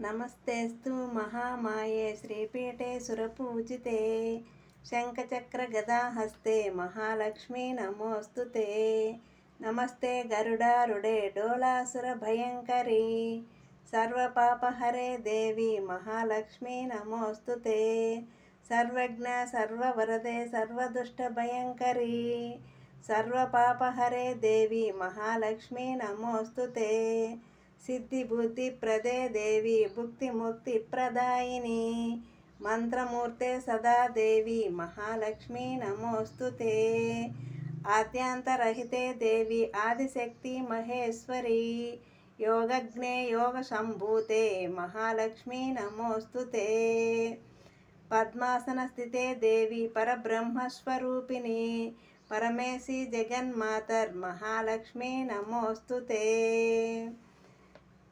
నమస్తేస్తు మహామాయే శ్రీపీఠే సురపూజితే శంఖచక్రగదాహస్తే మహాలక్ష్మీ నమోస్తుతే. నమస్తే గరుడారుడే డోలాసురభయంకరీ సర్వపాపహరే దేవి మహాలక్ష్మీ నమోస్తుతే. సర్వజ్ఞ సర్వవరదే సర్వదుష్టభయంకరీ సర్వపాపహరే దేవి మహాలక్ష్మీ నమోస్తుతే. సిద్ధిబుద్ధిప్రదే దేవి భుక్తిముక్తిప్రదాయిని మంత్రమూర్తే సదా దేవి మహాలక్ష్మీ నమోస్తుతే. ఆద్యాంతరహితే దేవి ఆదిశక్తి మహేశ్వరి యోగజ్ఞే యోగసంభూతే మహాలక్ష్మీ నమోస్తుతే. పద్మాసనస్థితే దేవి పరబ్రహ్మస్వరూపిణి పరమేశి జగన్మాతర్ మహాలక్ష్మీ నమోస్తుతే.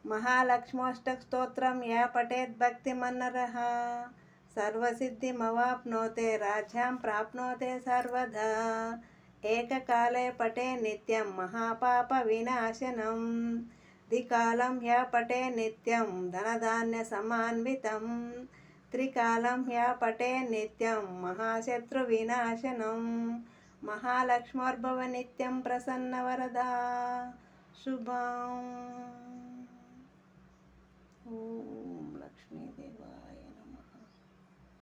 మహాలక్ష్మోష్టకస్తోత్రం యా పఠేత్ భక్తిమన్నరః సర్వసిద్ధిమవాప్నోతే రాజ్యాం ప్రాప్నోతే సర్వదా. ఏకకాలే పఠే నిత్యం మహాపాప వినాశనం ద్వికాలం యా పఠే నిత్యం ధనధాన్య సమాన్వితం త్రికాలం యా పఠే నిత్యం మహాశత్రు వినాశనం. మహాలక్ష్మోర్భవ నిత్యం ప్రసన్నవరదా శుభం. ఓం లక్ష్మీదేవాయ